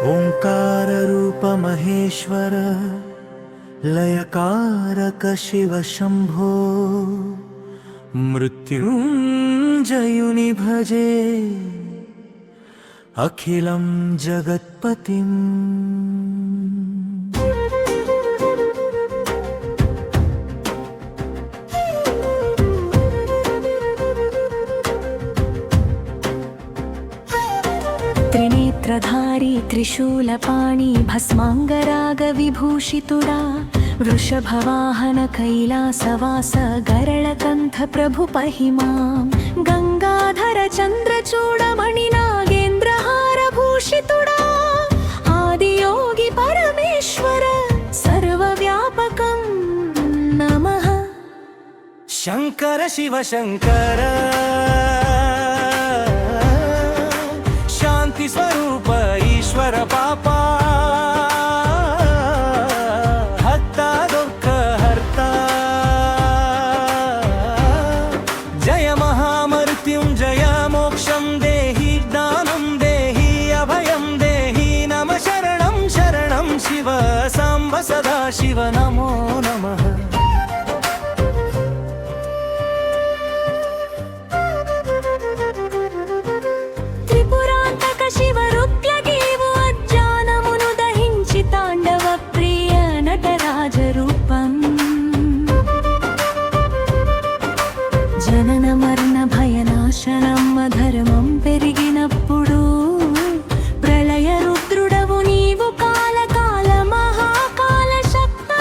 ओंकार रूप महेश्वर लयकारक शिव शंभो मृत्युंजयुनि भजे अखिलं जगत्पतिम्। त्रिनेत्रधारी त्रिशूलपाणि भस्मांगराग विभूषितुडा वृषभवाहन कैलासवास गरळकंठ प्रभु पहिमां गंगाधर चंद्रचूडमणि नागेन्द्रहार भूषितुडा आदियोगी परमेश्वर सर्वव्यापकं नमः। शंकर शिव शंकर शांति स्वरूप ईश्वर पापा हत्ता दुःख हर्ता जय महामृत्युंजय मोक्षं देहि दानं देहि अभयं देहि नमः शरणं शरणं शिव सांब सदा शिव नमो नमः। జనన మరణ భయనాశనం అధర్మం పెరిగినప్పుడు ప్రళయ రుద్రుడవు నీవు కాల కాల మహాకాల శక్త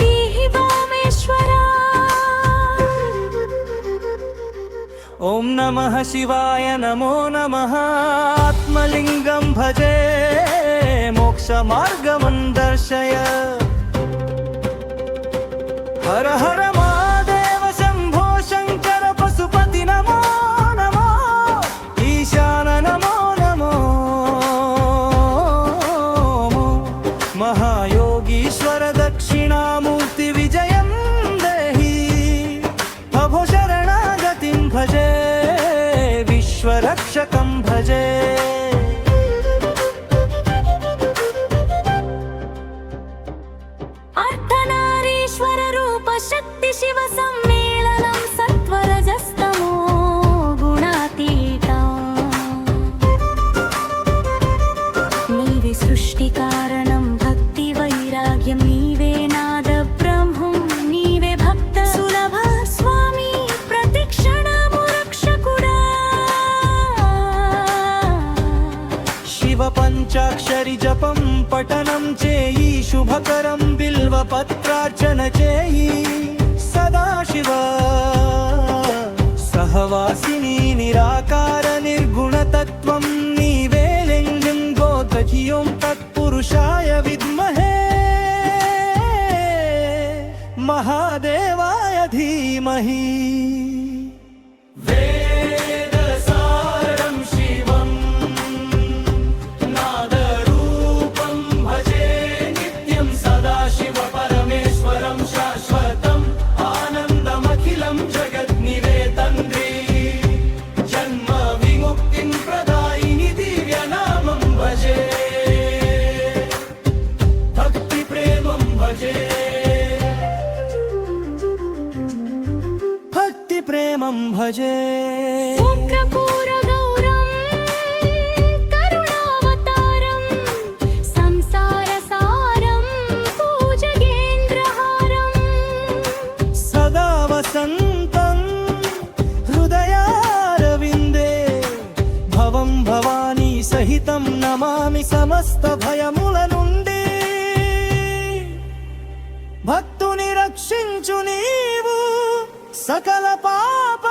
దేహి వామేశ్వర। ఓం నమః శివాయ నమో నమః ఆత్మలింగం భజే మోక్ష మార్గమం దర్శయ हर हर महादेव शंभो शंकर पशुपति नमो नमो ईशान नमो नमो महायोगीश्वर दक्षिणामूर्ति विजयं देहि प्रभो शरणागतिं भजे विश्वरक्षकं भजे। शक्ति शिव सम्मेलनं सत्वरजस्तमो गुणातीता नीवे सृष्टि कारणं भक्ति वैराग्यं नीवे नाद ब्रह्मं नीवे भक्त सुलभ स्वामी प्रतिक्षणमु रक्षकुडा शिव पंचाक्षरि जपं पठनं चेयि शुभकरं बिल्वपत्रार्चन चेयि सदा शिव सहवासिनी निराकार निर्गुणतत्त्वं नीवे लिङ्गोदधियों तत्पुरुषाय विद्महे महादेवाय धीमहि। प्रेमं भजे कर्पूरगौरं करुणावतारं संसारसारं पूजगेन्द्रहारं सदा वसन्तं हृदयारविन्दे भवं भवानी सहितं नमामि समस्त भयमुల నుండి భక్తుని రక్షించు నీవు सकल पाप